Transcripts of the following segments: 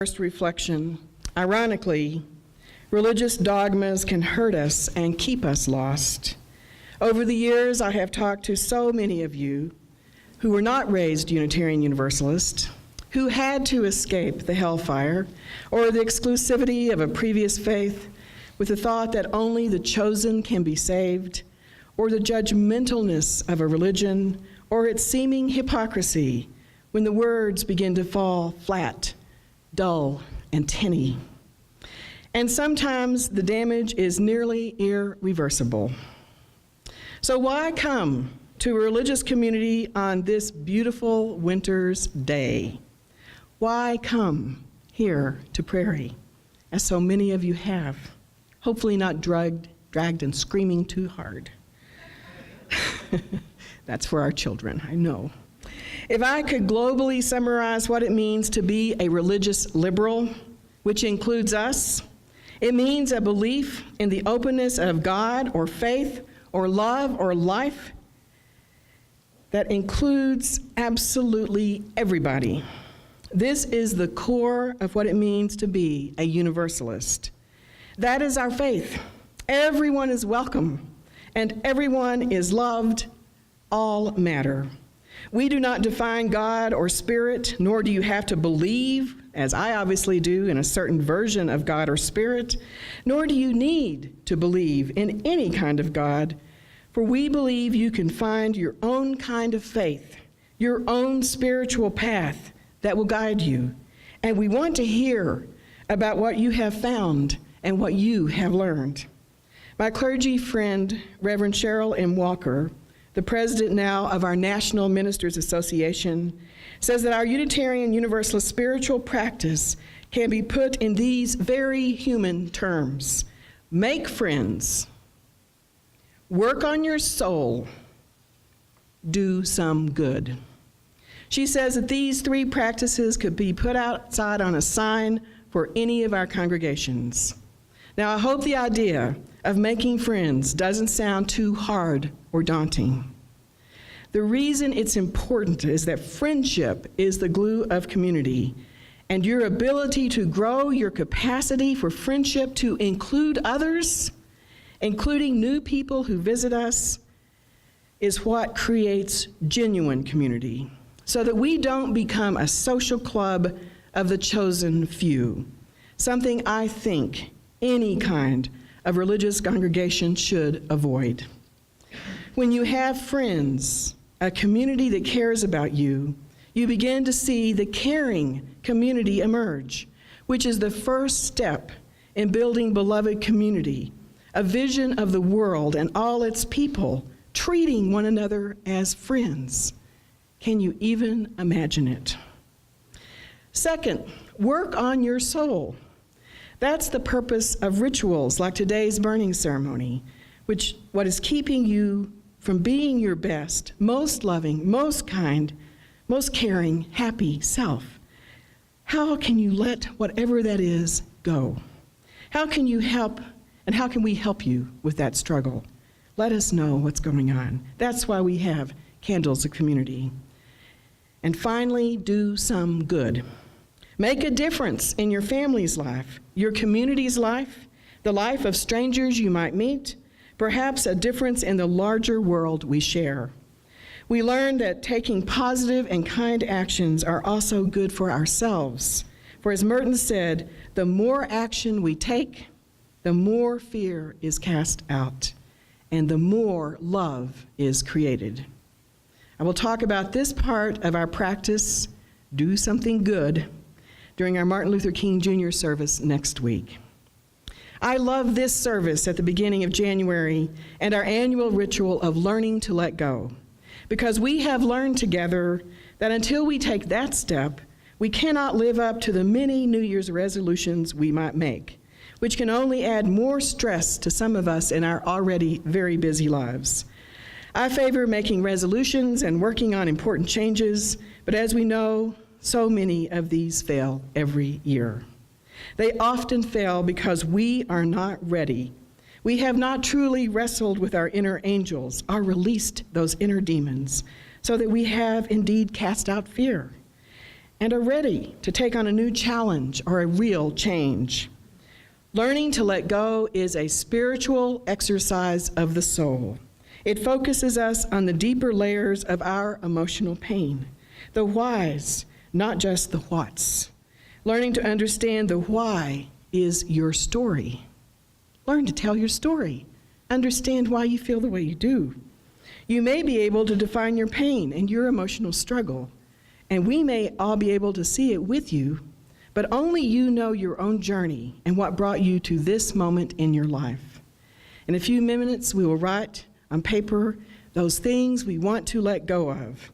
First reflection, ironically, religious dogmas can hurt us and keep us lost. Over the years, I have talked to so many of you who were not raised Unitarian Universalist, who had to escape the hellfire or the exclusivity of a previous faith with the thought that only the chosen can be saved, or the judgmentalness of a religion, or its seeming hypocrisy when the words begin to fall flat, dull, and tinny. And sometimes the damage is nearly irreversible. So why come to a religious community on this beautiful winter's day? Why come here to Prairie, as so many of you have? Hopefully not dragged and screaming too hard. That's for our children, I know. If I could globally summarize what it means to be a religious liberal, which includes us, it means a belief in the openness of God or faith or love or life that includes absolutely everybody. This is the core of what it means to be a universalist. That is our faith. Everyone is welcome, and everyone is loved. All matter. We do not define God or spirit, nor do you have to believe, as I obviously do, in a certain version of God or spirit, nor do you need to believe in any kind of God, for we believe you can find your own kind of faith, your own spiritual path that will guide you. And we want to hear about what you have found and what you have learned. My clergy friend, Reverend Cheryl M. Walker, the president now of our National Ministers Association, says that our Unitarian Universalist spiritual practice can be put in these very human terms. Make friends, work on your soul, do some good. She says that these three practices could be put outside on a sign for any of our congregations. Now, I hope the idea of making friends doesn't sound too hard or daunting. The reason it's important is that friendship is the glue of community, and your ability to grow your capacity for friendship to include others, including new people who visit us, is what creates genuine community, so that we don't become a social club of the chosen few, something I think any kind of religious congregation should avoid. When you have friends, a community that cares about you, you begin to see the caring community emerge, which is the first step in building beloved community, a vision of the world and all its people treating one another as friends. Can you even imagine it? Second, work on your soul. That's the purpose of rituals like today's burning ceremony, what is keeping you from being your best, most loving, most kind, most caring, happy self. How can you let whatever that is go? How can you help, and how can we help you with that struggle? Let us know what's going on. That's why we have Candles of Community. And finally, do some good. Make a difference in your family's life, your community's life, the life of strangers you might meet, perhaps a difference in the larger world we share. We learn that taking positive and kind actions are also good for ourselves. For as Merton said, the more action we take, the more fear is cast out, and the more love is created. I will talk about this part of our practice, do something good, during our Martin Luther King Jr. service next week. I love this service at the beginning of January and our annual ritual of learning to let go, because we have learned together that until we take that step, we cannot live up to the many New Year's resolutions we might make, which can only add more stress to some of us in our already very busy lives. I favor making resolutions and working on important changes, but as we know, so many of these fail every year. They often fail because we are not ready. We have not truly wrestled with our inner angels or released those inner demons so that we have indeed cast out fear. and are ready to take on a new challenge or a real change. Learning to let go is a spiritual exercise of the soul. It focuses us on the deeper layers of our emotional pain, the whys, not just the whats. Learning to understand the why is your story. Learn to tell your story. Understand why you feel the way you do. You may be able to define your pain and your emotional struggle, and we may all be able to see it with you, but only you know your own journey and what brought you to this moment in your life. In a few minutes, we will write on paper those things we want to let go of.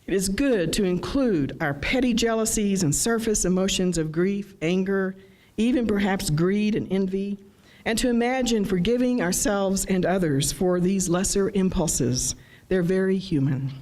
It is good to include our petty jealousies and surface emotions of grief, anger, even perhaps greed and envy, and to imagine forgiving ourselves and others for these lesser impulses. They're very human.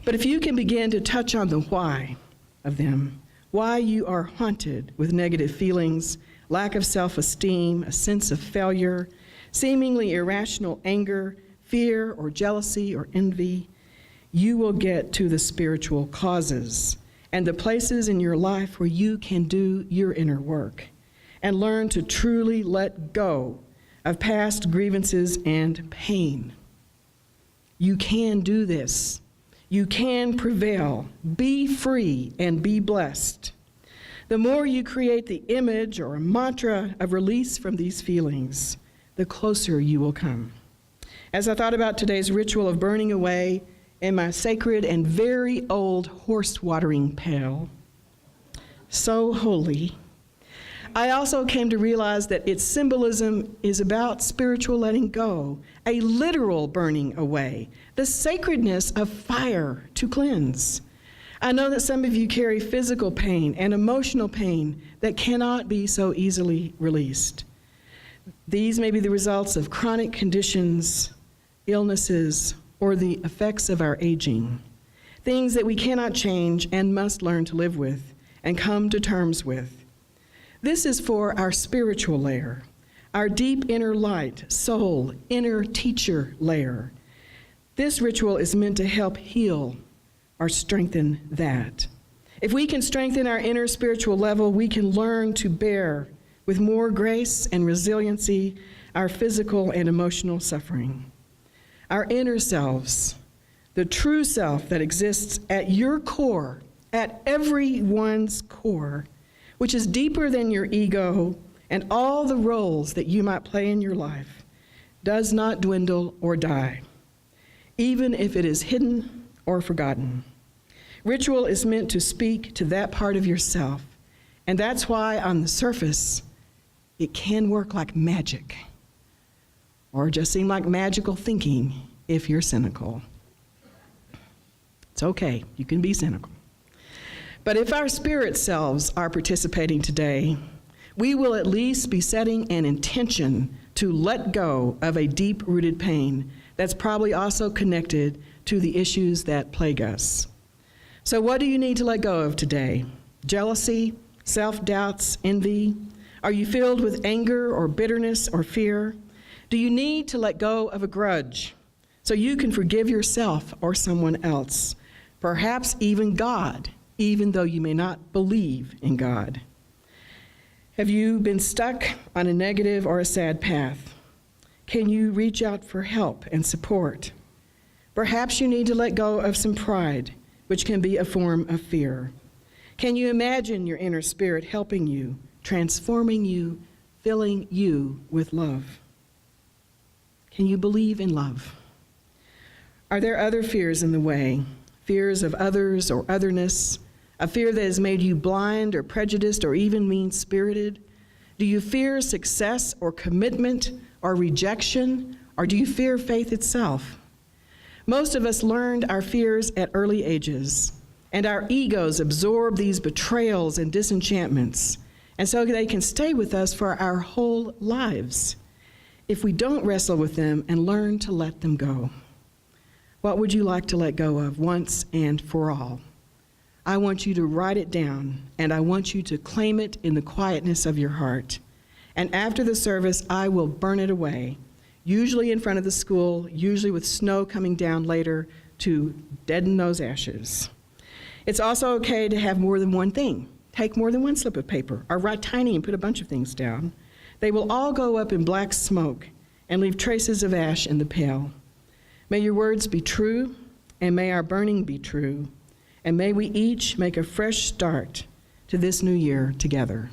But if you can begin to touch on the why of them, why you are haunted with negative feelings, lack of self-esteem, a sense of failure, seemingly irrational anger, fear or jealousy or envy, you will get to the spiritual causes and the places in your life where you can do your inner work and learn to truly let go of past grievances and pain. You can do this. You can prevail. Be free and be blessed. The more you create the image or a mantra of release from these feelings, the closer you will come. As I thought about today's ritual of burning away in my sacred and very old horse watering pail, so holy, I also came to realize that its symbolism is about spiritual letting go, a literal burning away, the sacredness of fire to cleanse. I know that some of you carry physical pain and emotional pain that cannot be so easily released. These may be the results of chronic conditions, illnesses, or the effects of our aging, things that we cannot change and must learn to live with and come to terms with. This is for our spiritual layer, our deep inner light, soul, inner teacher layer. This ritual is meant to help heal or strengthen that. If we can strengthen our inner spiritual level, we can learn to bear with more grace and resiliency our physical and emotional suffering. Our inner selves, the true self that exists at your core, at everyone's core, which is deeper than your ego and all the roles that you might play in your life, does not dwindle or die, even if it is hidden or forgotten. Ritual is meant to speak to that part of yourself, and that's why on the surface, it can work like magic, or just seem like magical thinking if you're cynical. It's okay, you can be cynical. But if our spirit selves are participating today, we will at least be setting an intention to let go of a deep-rooted pain that's probably also connected to the issues that plague us. So what do you need to let go of today? Jealousy, self-doubts, envy? Are you filled with anger or bitterness or fear? Do you need to let go of a grudge so you can forgive yourself or someone else, perhaps even God, even though you may not believe in God? Have you been stuck on a negative or a sad path? Can you reach out for help and support? Perhaps you need to let go of some pride, which can be a form of fear. Can you imagine your inner spirit helping you, transforming you, filling you with love? Can you believe in love? Are there other fears in the way? Fears of others or otherness? A fear that has made you blind or prejudiced or even mean-spirited? Do you fear success or commitment or rejection? Or do you fear faith itself? Most of us learned our fears at early ages, and our egos absorb these betrayals and disenchantments, and so they can stay with us for our whole lives if we don't wrestle with them and learn to let them go. What would you like to let go of once and for all? I want you to write it down, and I want you to claim it in the quietness of your heart. And after the service, I will burn it away, usually in front of the school, usually with snow coming down later to deaden those ashes. It's also okay to have more than one thing. Take more than one slip of paper, or write tiny and put a bunch of things down. They will all go up in black smoke and leave traces of ash in the pail. May your words be true, and may our burning be true, and may we each make a fresh start to this new year together.